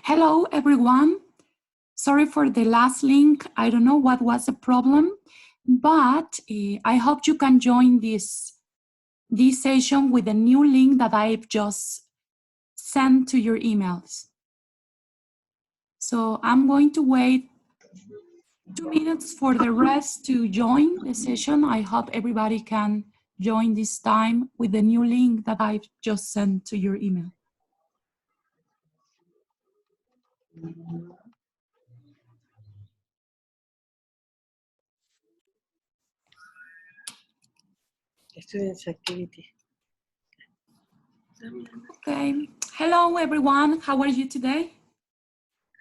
Hello, everyone. Sorry for the last link. I don't know what was the problem, but I hope you can join this session with a new link that I've just sent to your emails. So I'm going to wait 2 minutes for the rest to join the session. I hope everybody can join this time with the new link that I've just sent to your email. Students activity. Okay. Hello, everyone. How are you today?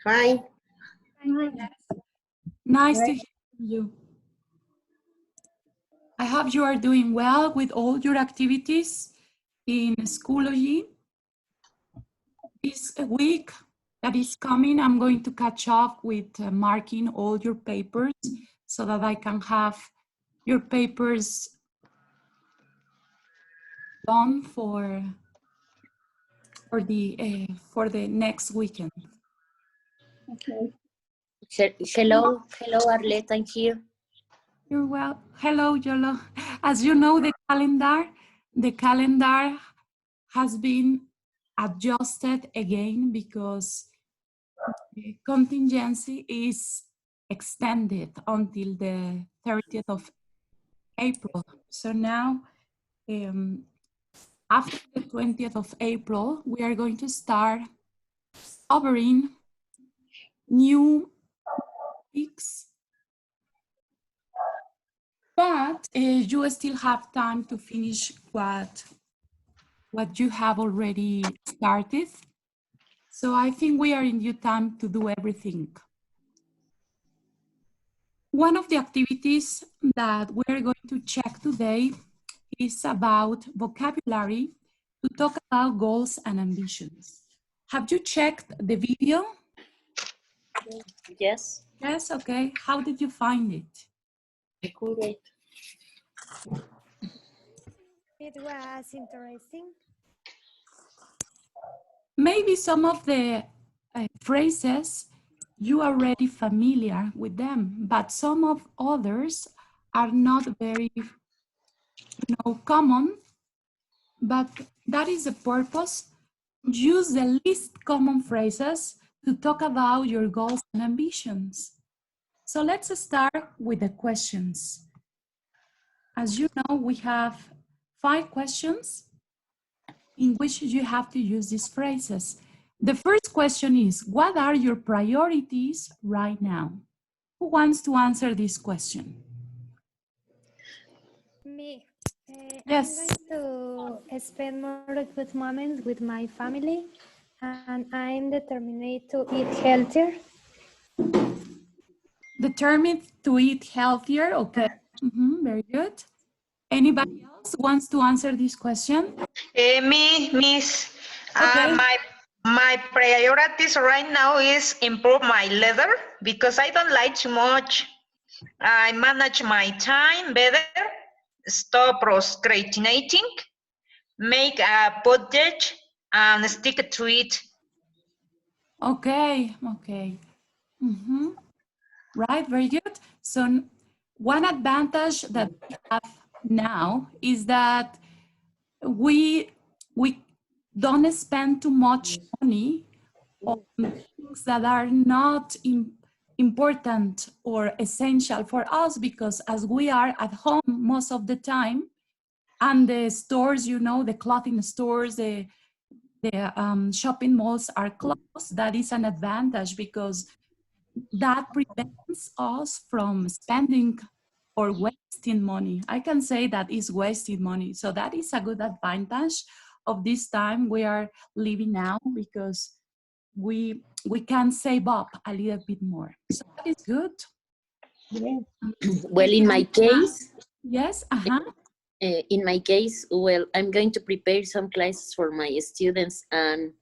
Fine. Nice to hear from you. I hope you are doing well with all your activities in Schoology. This week that is coming, I'm going to catch up with marking all your papers so that I can have your papers done for the next weekend. Okay. Hello, Arlette, I'm here. You're well. Hello, Yolo. As you know, the calendar has been adjusted again because the contingency is extended until the 30th of April. So now, after the 20th of April, we are going to start covering new weeks. But you still have time to finish what you have already started. So I think we are in due time to do everything. One of the activities that we're going to check today is about vocabulary to talk about goals and ambitions. Have you checked the video? Yes. Yes, okay. How did you find it? Great. It was interesting. Maybe some of the phrases you are already familiar with them, but some of others are not very, common. But that is the purpose. Use the least common phrases to talk about your goals and ambitions. So let's start with the questions. As you know, we have 5 questions in which you have to use these phrases. The first question is, what are your priorities right now? Who wants to answer this question? Me. Yes. I'm going to spend more good moments with my family, and I'm determined to eat healthier. Determined to eat healthier, okay. Very good. Anybody else wants to answer this question? Miss. Okay. My priorities right now is improve my leather because I don't like too much. I manage my time better, stop procrastinating, make a budget, and stick to it. Okay, okay. Right, very good. So one advantage that we have now is that we don't spend too much money on things that are not important or essential for us, because as we are at home most of the time, and the stores, the clothing stores, the shopping malls are closed, that is an advantage because that prevents us from spending or wasting money. I can say that is wasting money. So that is a good advantage of this time we are living now, because we can save up a little bit more. So that is good. Yeah. Well, in my case, yes, in my case, well, I'm going to prepare some classes for my students and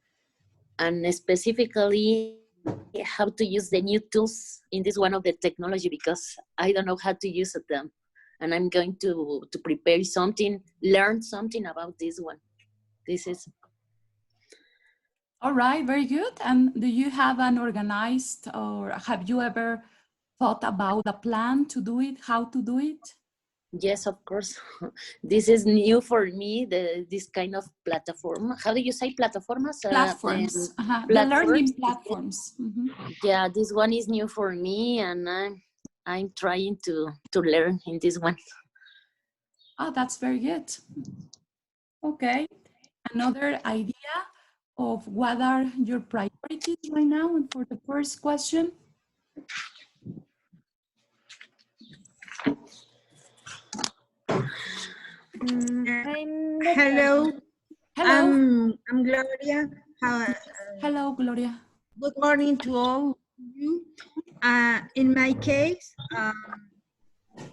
specifically how to use the new tools in this one of the technology, because I don't know how to use them. And I'm going to prepare something, learn something about this one. This is. All right, very good. And do you have an organized, or have you ever thought about a plan to do it, how to do it? Yes, of course. This is new for me, this kind of platform. How do you say plataformas? Platforms, the learning platforms. Yeah, this one is new for me, and I'm trying to learn in this one. Oh, that's very good. Okay. Another idea of what are your priorities right now? And for the first question. Hello. Hello. I'm Gloria. Hello, Gloria. Good morning to all of you. In my case,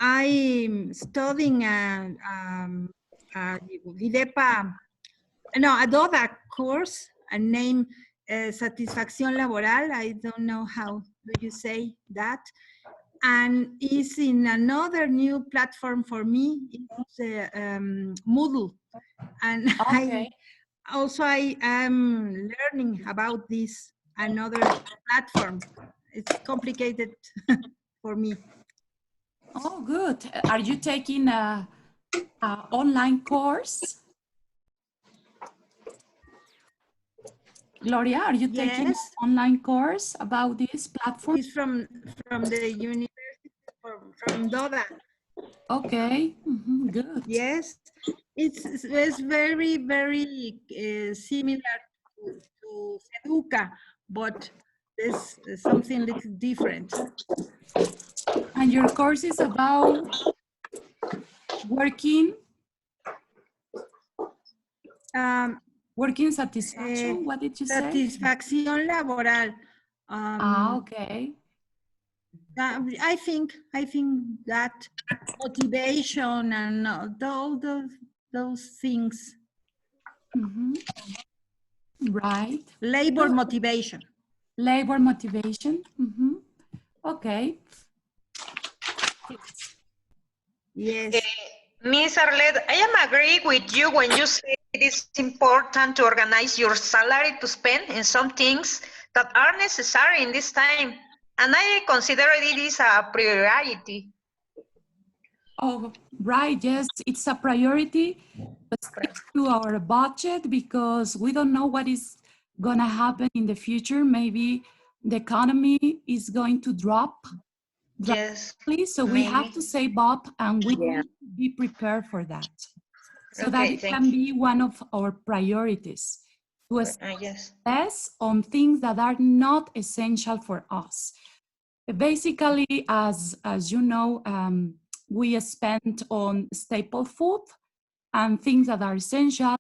I'm studying DIDEPA, no, a DODA course, named Satisfacción Laboral. I don't know how do you say that. And it's in another new platform for me. It's Moodle. And Okay. I am learning about this another platform. It's complicated for me. Oh, good. Are you taking a online course? Gloria, are you taking an online course about this platform? It's from the university, from DODA. Okay, good. Yes, it's very, very similar to Seduca, but there's something little different. And your course is about working satisfaction. What did you say? Satisfacción laboral. Okay. I think that motivation and all those things. Right. Labor motivation. Labor motivation. Okay. Yes. Miss Arlette, I am agree with you when you say it is important to organize your salary to spend in some things that are necessary in this time. And I consider it is a priority. Oh, right. Yes, it's a priority to our budget because we don't know what is going to happen in the future. Maybe the economy is going to drop. Yes. So we have to save up and we need to be prepared for that. So that it can be one of our priorities to spend less on things that are not essential for us. Basically, as you know, we spend on staple food and things that are essential,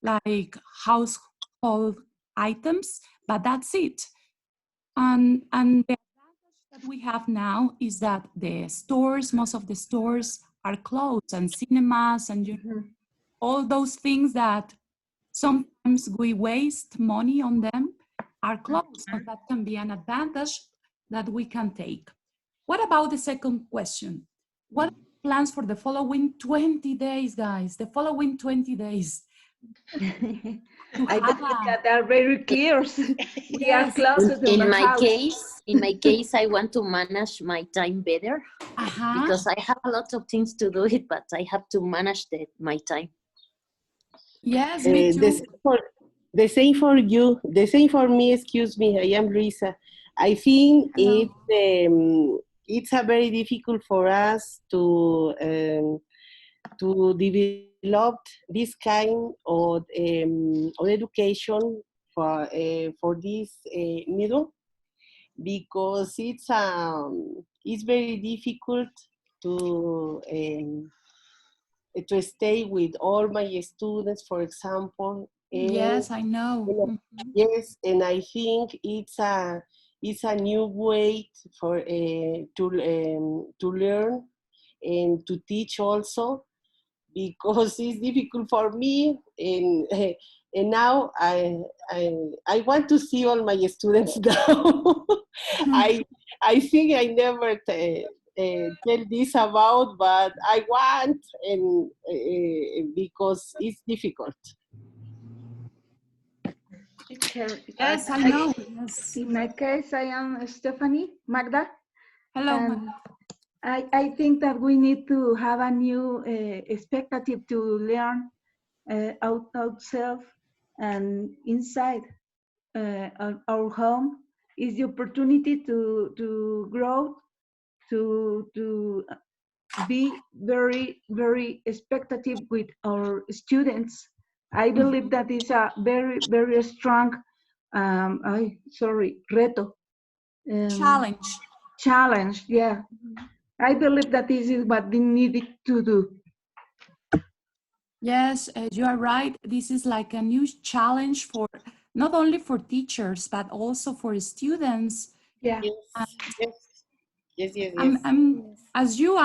like household items, but that's it. And the advantage that we have now is that the stores, most of the stores are closed, and cinemas and all those things that sometimes we waste money on them are closed. So that can be an advantage that we can take. What about the second question? What are the plans for the following 20 days, guys? The following 20 days. I think that are very clear. We are closer to in my house. case, I want to manage my time better because I have a lot of things to do it, but I have to manage my time. Yes, me too. The same for you. The same for me. Excuse me. I am Luisa. I think it's a very difficult for us to develop this kind of education for this middle, because it's very difficult to stay with all my students, for example. Yes, I know. Yes, and I think it's a new way for to learn and to teach also, because it's difficult for me, and now I want to see all my students now. I think I never tell this about, but I want, and because it's difficult. Okay. Yes, I know. Yes. In my case, I am Stephanie Magda. Hello. And I think that we need to have a new expectative to learn outside and inside our home is the opportunity to grow, to be very, very expectative with our students. I believe that is a very, very strong, reto. Challenge. Challenge, yeah. I believe that this is what we needed to do. Yes, you are right. This is like a new challenge for not only for teachers, but also for students. Yeah. Yes. As you,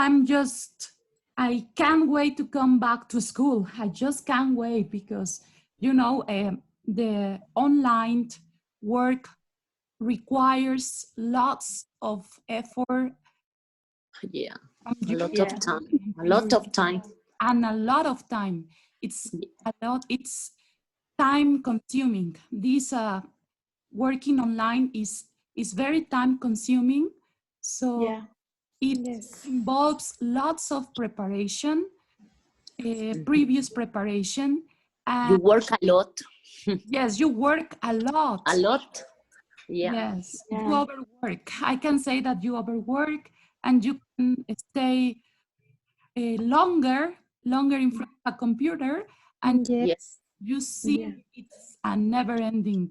I can't wait to come back to school. I just can't wait because, you know, the online work requires lots of effort. Yeah, from a you lot of Yeah. time. A lot of time. and a lot of time. It's a lot. It's time consuming. This working online is very time consuming. So Yeah. it Yes. involves lots of preparation, previous preparation. You work a lot. Yes, you work a lot. A lot. Yeah. Yes, you Yeah. overwork. I can say that you overwork and you can stay longer in front of a computer and Yes. Yes. you see Yeah. it's a never-ending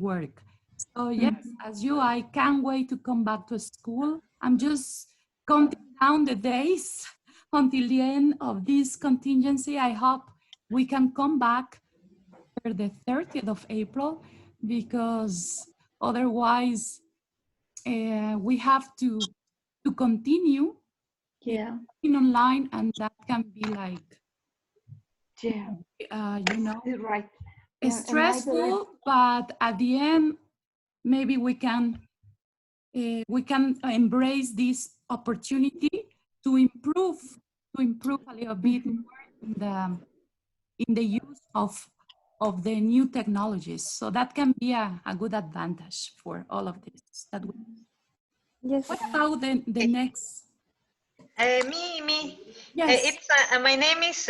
work. So yes, as you, I can't wait to come back to school. I'm just counting down the days until the end of this contingency. I hope we can come back for the 30th of April because otherwise we have to continue Yeah. in online, and that can be like Yeah. you know, You're right. it's And I believe, stressful, but at the end, maybe we can embrace this opportunity to improve a little bit more in the use of the new technologies. So that can be a good advantage for all of this. Yes. What about the next? Me. Yes. It's my name is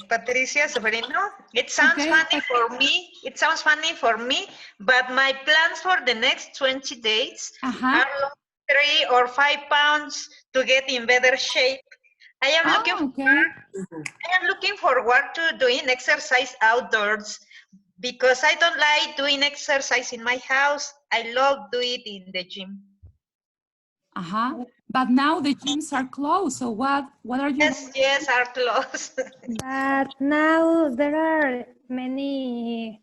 Patricia Severino. It sounds Okay. funny for me. It sounds funny for me, but my plans for the next 20 days Uh-huh. are 3 or 5 pounds to get in better shape. I am looking Okay. forward to doing exercise outdoors because I don't like doing exercise in my house. I love doing it in the gym. Uh-huh. But now the gyms are closed. So what are you? Yes, are closed. But now there are many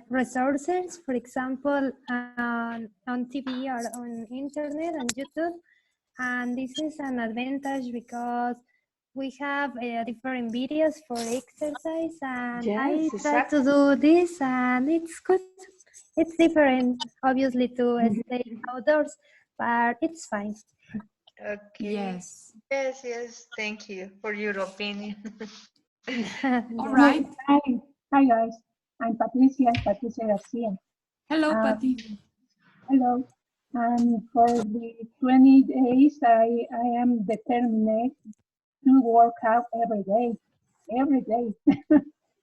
resources, for example, on TV or on internet and YouTube. And this is an advantage because we have different videos for exercise, and I yes, try exactly. to do this, and it's good. It's different, obviously, to stay outdoors, but it's fine. Okay. Yes. Yes. Thank you for your opinion. All Yes. right. Hi guys, I'm Patricia Garcia. Hello, Patty. Hello. And for the 20 days, I am determined to work out every day. Every day.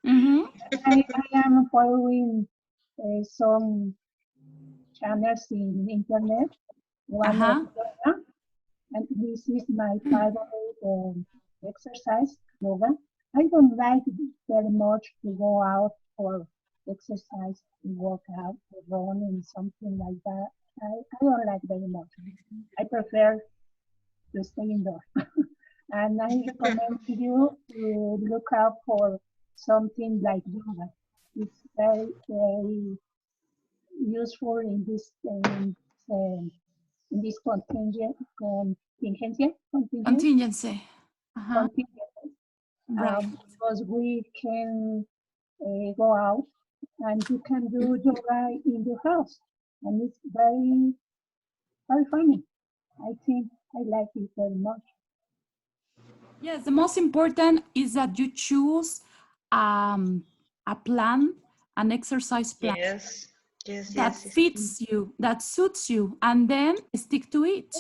Mm-hmm. I am following some channels in internet. One of Uh-huh. yoga, and this is my favorite exercise, yoga. I don't like very much to go out for exercise, to work out, to run and something like that. I don't like very much. I prefer to stay indoors. And I recommend you to look out for something like yoga. It's very, very useful in this Contingency. Uh-huh. contingency, Right. because we can go out and you can do yoga in your house, and it's very, very funny. I think I like it very much. Yes, the most important is that you choose a plan, an exercise plan Yes. Yes, that yes, yes. fits you, that suits you, and then stick to it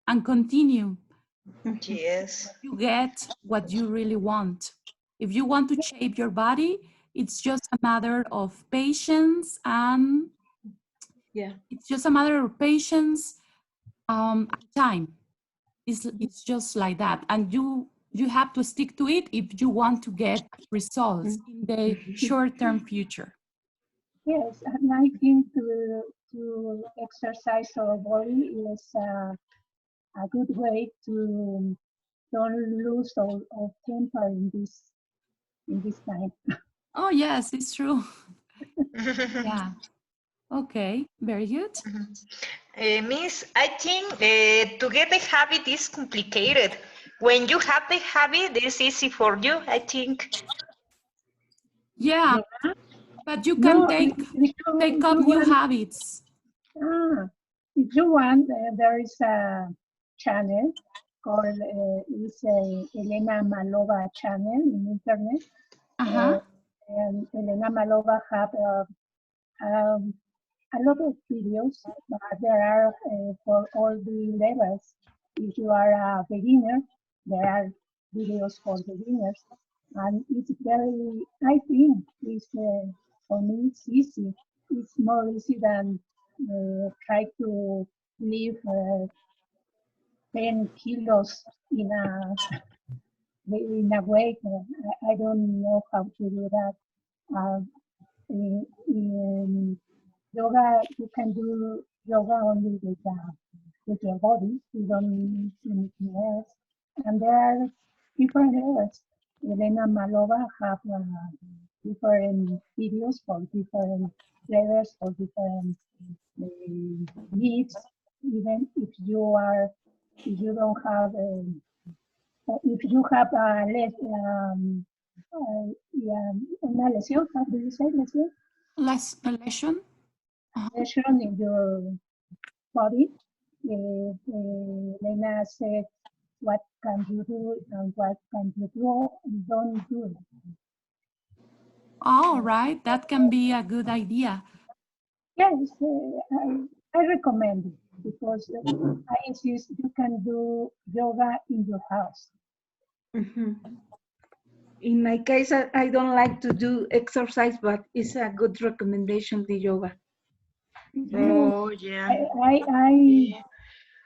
and continue. Yes. You get what you really want. If you want to shape your body, it's just a matter of patience, and Yeah. it's just a matter of patience and time. It's just like that, and you have to stick to it if you want to get results in the short-term future. Yes, and I think to exercise our body is a good way to don't lose our temper in this time. Oh yes, it's true. Yeah. Okay, very good. Miss, I think to get the habit is complicated. When you have the habit, it's easy for you, I think. Yeah, but you can No, take up new habits. If you want, there is a channel called is a Elena Malova channel in internet. And Elena Malova have a lot of videos, but there are for all the levels. If you are a beginner, there are videos for beginners. And it's very, I think, for me, it's easy. It's more easy than try to lift 10 kilos in a weight. I don't know how to do that. In yoga, you can do yoga only with your body. You don't do anything else. And there are different levels. Elena Malova have different videos for different levels, for different needs. Even if you don't have if you have una lesión, how do you say lesión? A lesion? Lesion in your body. Lena said, what can you do and what can you don't do? All right, that can be a good idea. Yes, I recommend it because I insist you can do yoga in your house. In my case, I don't like to do exercise, but it's a good recommendation, the yoga. Oh, yeah.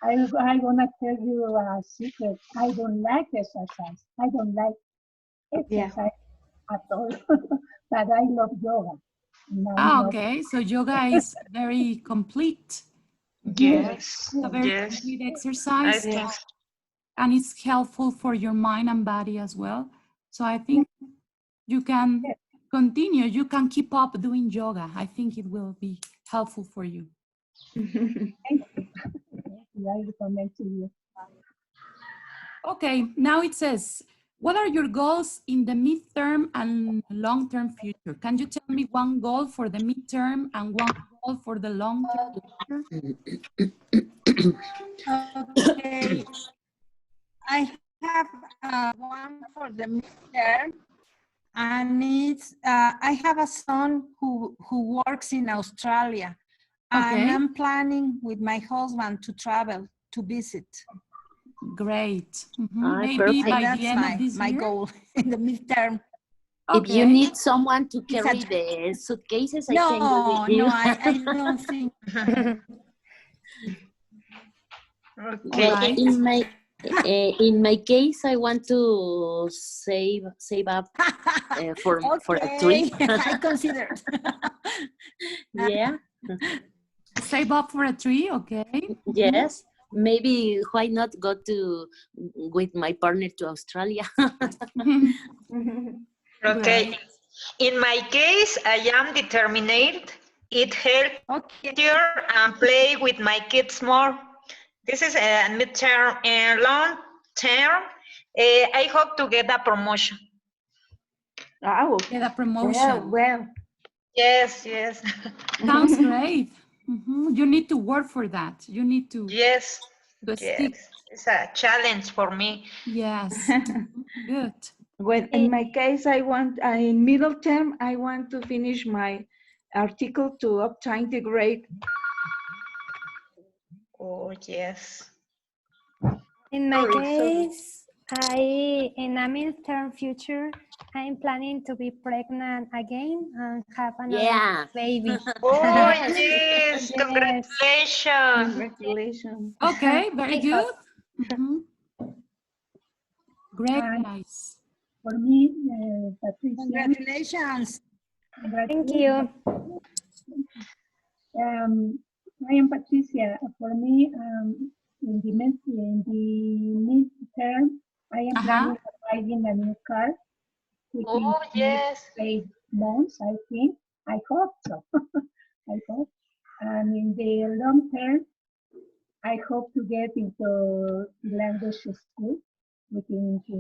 I gonna tell you a secret. I don't like exercise. I don't like exercise at all, but I love yoga. Okay, so yoga is very complete. Yes, A very yes. complete I exercise, think. and it's helpful for your mind and body as well. So I think you can continue, you can keep up doing yoga. I think it will be helpful for you. Thank you. I recommend to you. Okay, now it says, what are your goals in the midterm and long-term future? Can you tell me one goal for the midterm and one goal for the long-term future? Okay. I have one for the midterm, and it's I have a son who works in Australia, and I'm planning with my husband to travel to visit. Great. Maybe by that's the end of this my year? goal in the midterm. If you need someone to carry the suitcases, I can go with you. No, I don't think. Okay. Right. In my case, I want to save up for a trip. I considered. Yeah. Save up for a tree, okay? Yes. Maybe why not go with my partner to Australia? Okay. In my case, I am determined. It helps and play with my kids more. This is a midterm and long term. I hope to get a promotion. Oh, Get a promotion. Well. Yes, yes. Sounds great. You need to work for that. You need to. Yes. Stick. It's a challenge for me. Yes. Good. Well, in my case, in middle term, I want to finish my article to obtain the grade. Oh, yes. In my Sorry. case, in a midterm future, I'm planning to be pregnant again and have another Yeah. baby. Oh, Yes. yes. Yes. Congratulations. Congratulations. Okay, very I good. hope. Mhm. Great, And guys. for me, Patricia, Congratulations. Thank you. I am Patricia. For me, in the midterm, I am planning on buying a new car within Oh, the next yes. 8 months, I think. I hope so. I hope. And in the long term, I hope to get into language school within the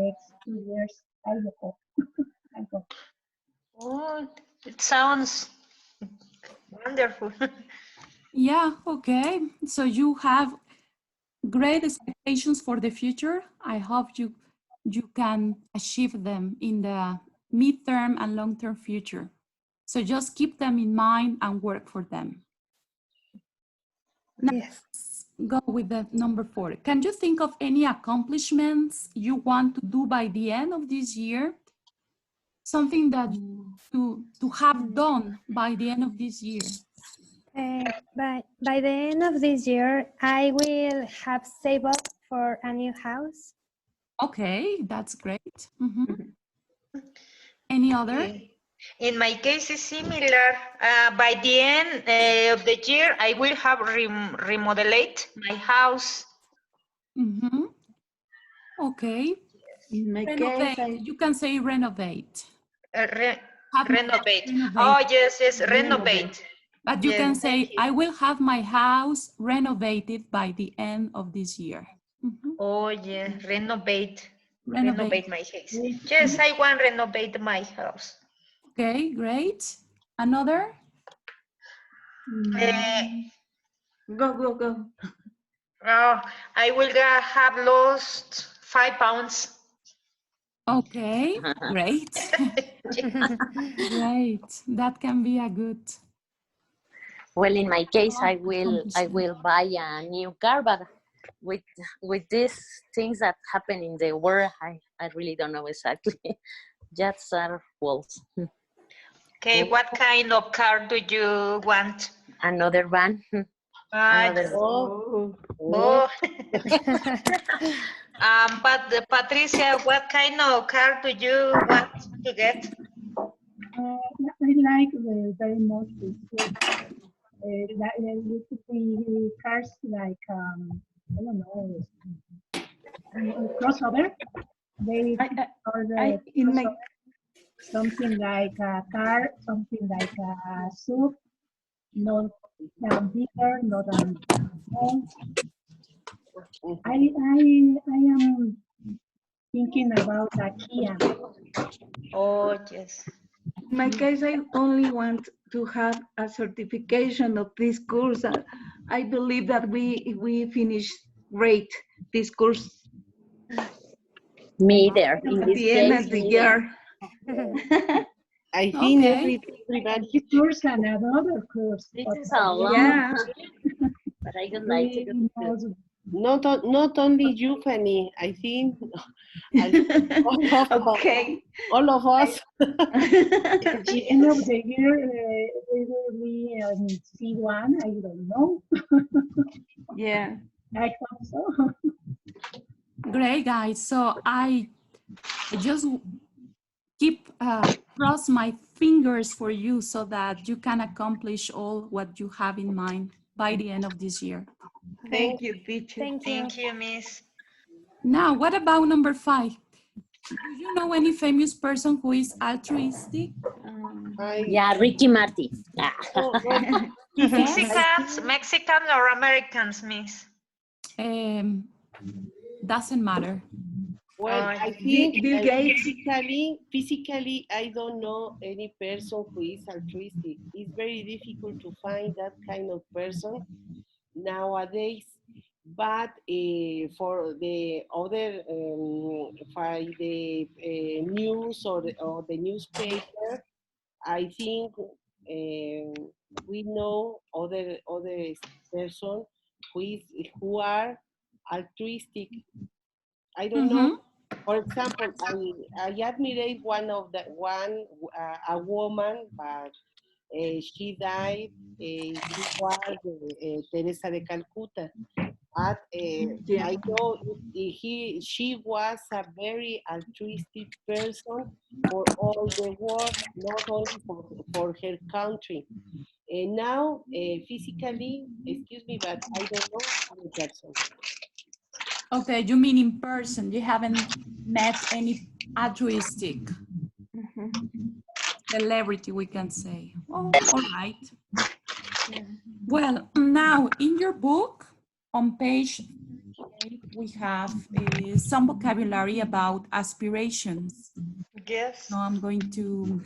next 2 years. I hope. I hope. Oh, it sounds wonderful. Yeah, okay. So you have great expectations for the future. I hope you can achieve them in the midterm and long-term future. So just keep them in mind and work for them. Now, Yes. let's go with the number 4. Can you think of any accomplishments you want to do by the end of this year? Something that to have done by the end of this year. By the end of this year, I will have saved up for a new house. Okay, that's great. Any other? Okay. In my case, it's similar. By the end of the year, I will have remodeled my house. Okay. In my Renovate. case, You can say renovate. Have my Renovate. renovate. Oh, yes, yes, renovate. But you Yes, can thank say, you. I will have my house renovated by the end of this year. Oh, yeah, renovate. Renovate. My house. Yes, I want renovate my house. Okay, great. Another? go. Oh, I will have lost 5 pounds. Okay, great. Great. That can be a good. Well, in my case, I accomplishment. will buy a new car, but with these things that happen in the world, I really don't know exactly. Just are walls. Okay, what kind of car do you want? Another van. Another. Oh, Oh, but Patricia, what kind of car do you want to get? I like very much the cars like I don't know crossover. They are In my something like a car, something like a sub, not that bigger, not that small. I am thinking about a Kia. Oh, yes. In my case, I only want to have a certification of this course. I believe that we finish great this course Me there. In at this the end case, of the me year. I think Okay. everybody. This course and another course. this but is a long, Yeah. but I would like to do we it. Not only you, Fanny. I think Okay. all of us. at the end of the year, we will be C1. I don't know. Yeah. I hope so. Great, guys. So I just keep cross my fingers for you so that you can accomplish all what you have in mind by the end of this year. Thank you, teacher. Thank you. Thank you, Miss. Now, what about number 5? Do you know any famous person who is altruistic? Yeah, Ricky Martin. Mexican or Americans, Miss? Doesn't matter. Well, Oh, I think Bill Gates. physically, I don't know any person who is altruistic. It's very difficult to find that kind of person nowadays. But for the other, for the news or the newspaper, I think we know other person who are altruistic. I don't know. For example, I admire a woman, but she died. She was Teresa de Calcutta. But Yeah. I know she was a very altruistic person for all the world, not only for her country. And now, physically, excuse me, but I don't know the person. Okay, you mean in person? You haven't met any altruistic celebrity, we can say. Oh, all right. Well, now in your book, on page 38, we have some vocabulary about aspirations. Yes. So I'm going to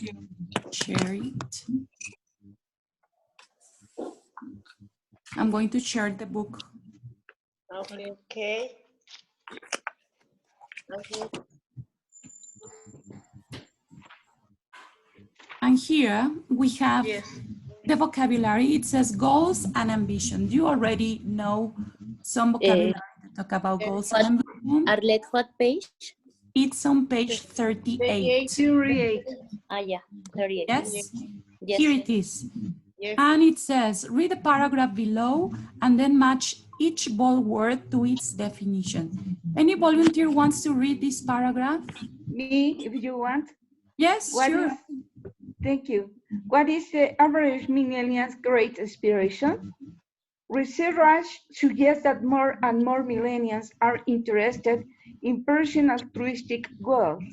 share it. I'm going to share the book. Okay. Okay. Okay. And here we have Yes. the vocabulary. It says goals and ambition. You already know some vocabulary to talk about goals and ambition. Arlette, what page? It's on page 38. 38. Ah, yeah, 38. Yes? Yes. Here it is. Yes. And it says, read the paragraph below and then match each bold word to its definition. Any volunteer wants to read this paragraph? Me, if you want. Yes, What sure. is, thank you. What is the average millennial's great aspiration? Research suggests that more and more millennials are interested in pursuing altruistic goals,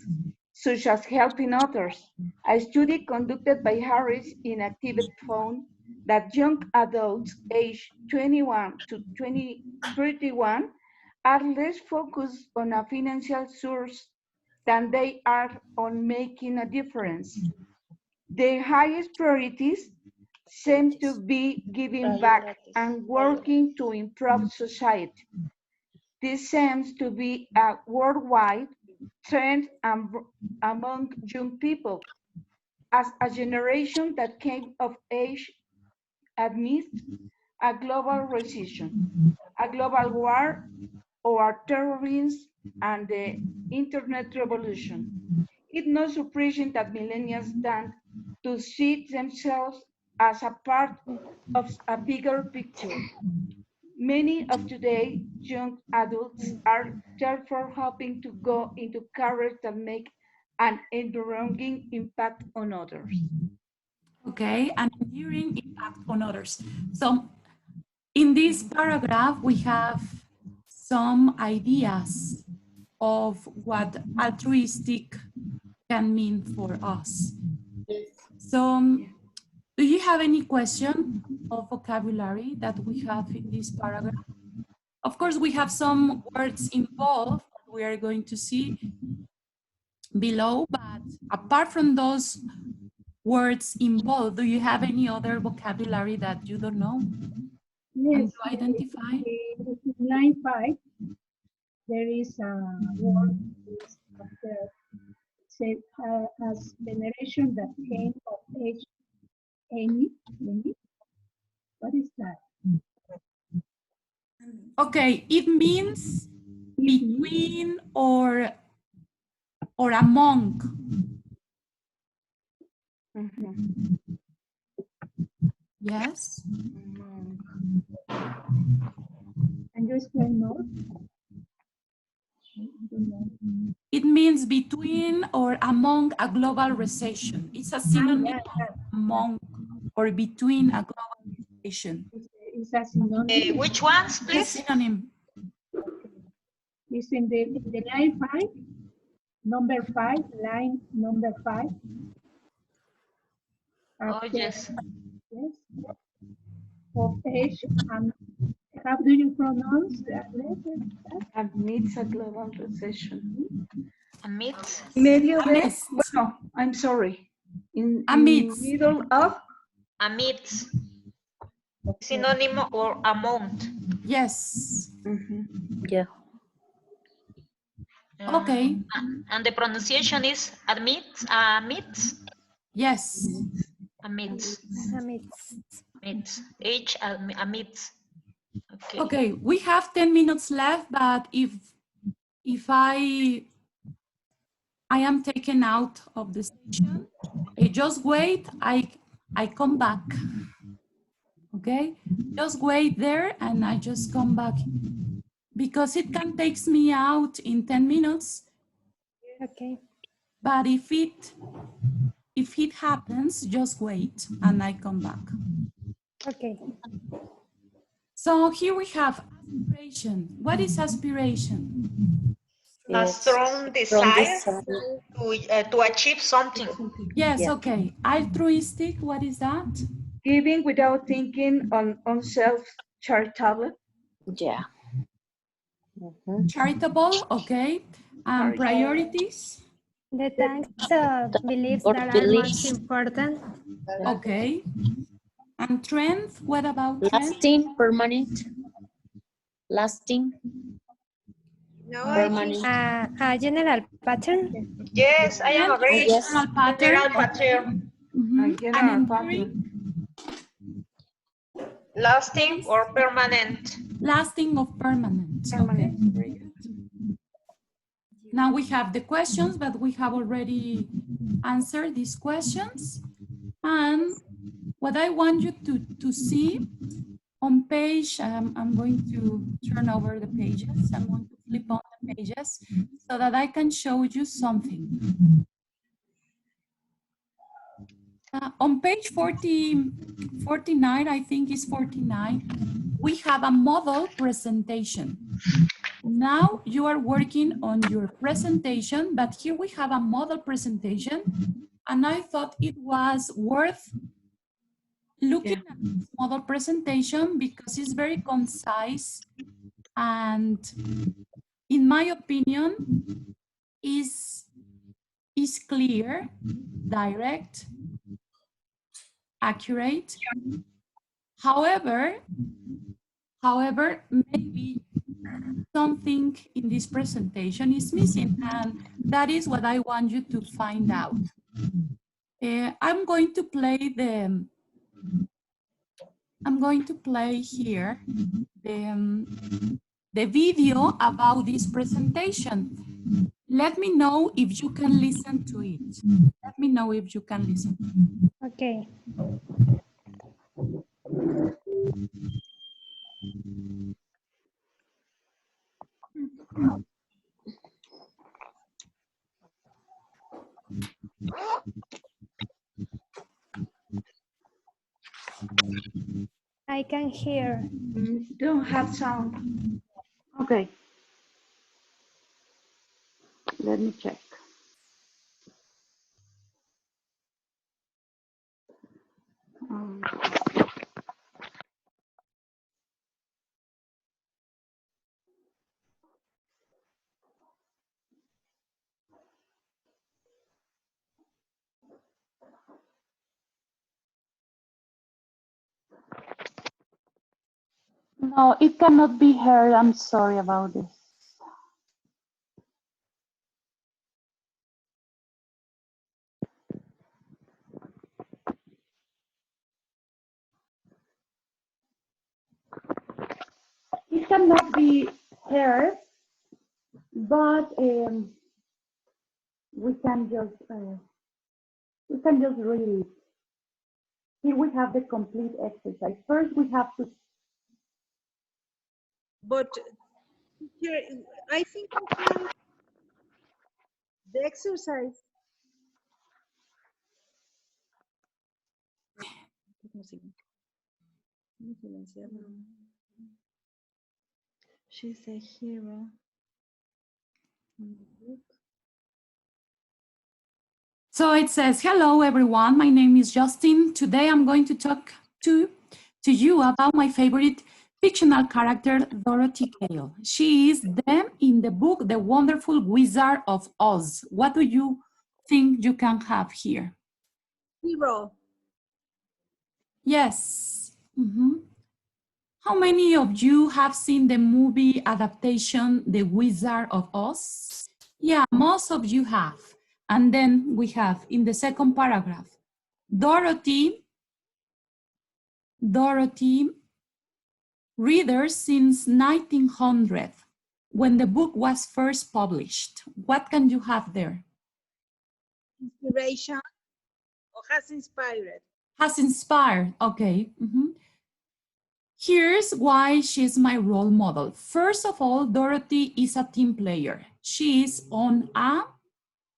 such as helping others. A study conducted by Harris Inactive found that young adults aged 21 to 31 are less focused on a financial source than they are on making a difference. Their highest priorities seem to be giving back and working to improve society. This seems to be a worldwide trend among young people, as a generation that came of age amidst a global recession, a global war, or terrorism and the internet revolution. It's not surprising that millennials tend to see themselves as a part of a bigger picture. Many of today's young adults are therefore hoping to go into careers that make an enduring impact on others. Okay, and enduring impact on others. So in this paragraph, we have some ideas of what altruistic can mean for us. So do you have any question of vocabulary that we have in this paragraph? Of course, we have some words involved that we are going to see below, but apart from those words involved, do you have any other vocabulary that you don't know? Yes, to identify? in line 5, there is a word said as veneration that came of age. Any? What is that? Okay, it means between or among. Yes. Can you explain more? It means between or among a global recession. It's a synonym of among or between a global recession. It's a synonym. Which ones, The please? synonym. It's in the line 5, number 5, line number 5. Oh, yes. Yes. Of age, and how do you pronounce that letter? Amidst a global recession. Amidst. Medio de, Amidst. bueno, I'm sorry. In Amidst. middle of. Amidst. Synonym or amount. Yes. Yeah. Okay. And the pronunciation is amidst. Amidst. Yes. Amidst. Amidst. Amidst. Okay. Okay, we have 10 minutes left, but if I am taken out of the station, just wait, I come back. Okay, just wait there and I just come back because it can take me out in 10 minutes. Okay. But if it happens, just wait and I come back. Okay. So here we have aspiration. What is aspiration? A strong desire to achieve something. Yes, yeah. Okay. Altruistic, what is that? Giving without thinking on self, charitable. Yeah. Charitable, okay. And priorities? The tanks of beliefs Or that beliefs. are most important. Okay. And trend, what about trend? Lasting, permanent. Lasting. No, Permanent. A general pattern. Yes, I am agree. Yes. General pattern. General pattern. General pattern. Lasting or permanent. Lasting or permanent. Okay, very good. Now we have the questions, but we have already answered these questions. And what I want you to see on page, I'm going to turn over the pages. I'm going to flip on the pages so that I can show you something. On page 49, I think it's 49, we have a model presentation. Now you are working on your presentation, but here we have a model presentation, and I thought it was worth looking at this model presentation because it's very concise and, in my opinion, is clear, direct, accurate. However, maybe something in this presentation is missing, and that is what I want you to find out. I'm going to play here the video about this presentation. Let me know if you can listen to it. Let me know if you can listen. Okay. I can hear. Don't have sound. Okay. Let me check. No, it cannot be heard. I'm sorry about this. It cannot be heard, but we can just read it. Here we have the complete exercise. First, we have to. but here, I think the exercise. She's a hero. So it says, hello everyone, my name is Justin. Today I'm going to talk to you about my favorite fictional character, Dorothy Gale. She is them in the book, The Wonderful Wizard of Oz. What do you think you can have here? Hero. Yes. How many of you have seen the movie adaptation, The Wizard of Oz? Yeah, most of you have. And then we have in the second paragraph, Dorothy readers since 1900, when the book was first published. What can you have there? Inspiration or has inspired. Has inspired, okay. Here's why she's my role model. First of all, Dorothy is a team player. She is on a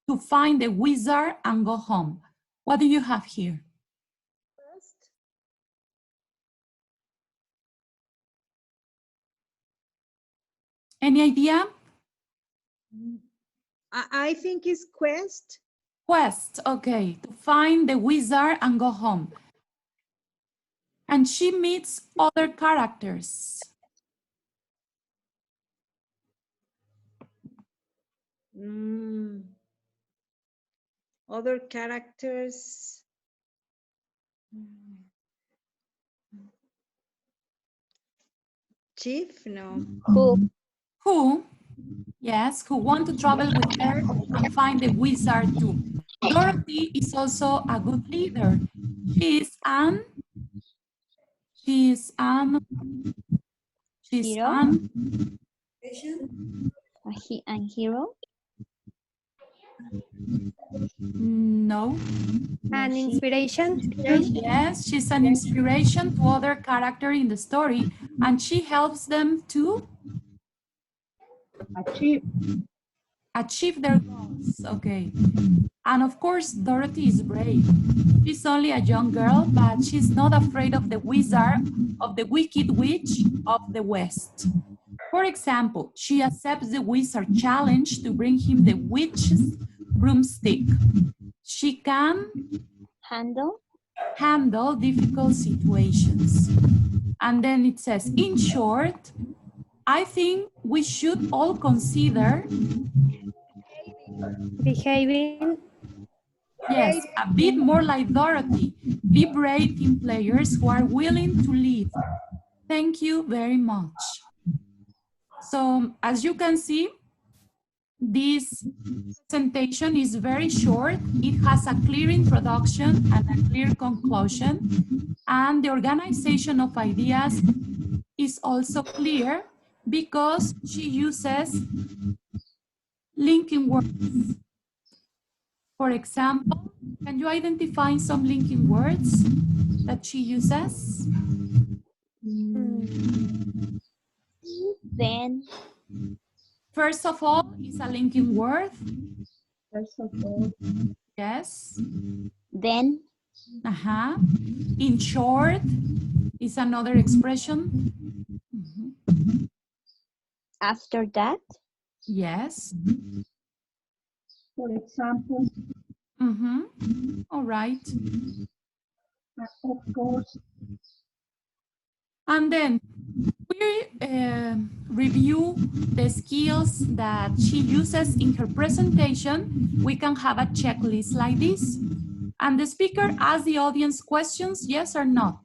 to find the wizard and go home. What do you have here? Any idea? I think it's quest. Quest, okay. To find the wizard and go home. And she meets other characters. Other characters. Chief? No. Who, yes, who want to travel with her and find the wizard too. Dorothy is also a good leader. She's an hero? No. An inspiration? Yes, she's an inspiration to other characters in the story, and she helps them to achieve their goals. Okay. And of course, Dorothy is brave. She's only a young girl, but she's not afraid of the wizard, of the wicked witch of the West. For example, she accepts the wizard challenge to bring him the witch's broomstick. She can handle difficult situations. And then it says, in short, I think we should all consider behaving. Yes, a bit more like Dorothy. Be brave team players who are willing to lead. Thank you very much. So, as you can see, this presentation is very short. It has a clear introduction and a clear conclusion. And the organization of ideas is also clear because she uses linking words. For example, can you identify some linking words that she uses? Then. First of all, is a linking word. First of all. Yes. Then. In short, is another expression. After that. Yes. For example. All right. Of course. And then we review the skills that she uses in her presentation. We can have a checklist like this. And the speaker asks the audience questions, yes or no?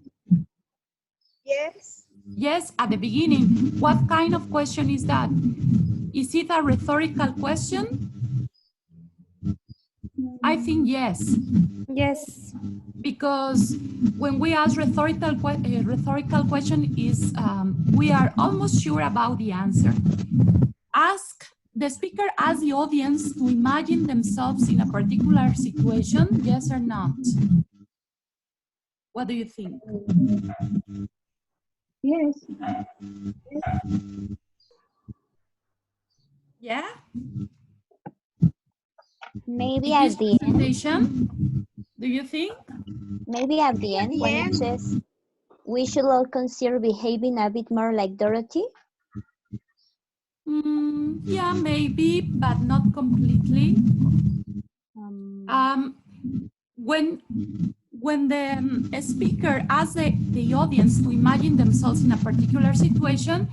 Yes. Yes, at the beginning. What kind of question is that? Is it a rhetorical question? I think yes. Yes. Because when we ask rhetorical question is we are almost sure about the answer. The speaker asks the audience to imagine themselves in a particular situation, yes or not? What do you think? Yes. Yeah? Maybe at the end. Do you think? Maybe at the end when it says we should all consider behaving a bit more like Dorothy. Yeah, maybe, but not completely. When the speaker asks the audience to imagine themselves in a particular situation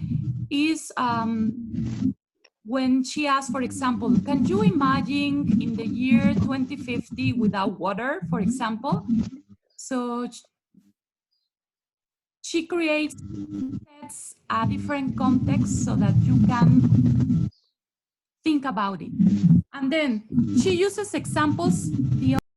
is when she asks, for example, can you imagine in the year 2050 without water, for example? So she creates a different context so that you can think about it. And then she uses examples. The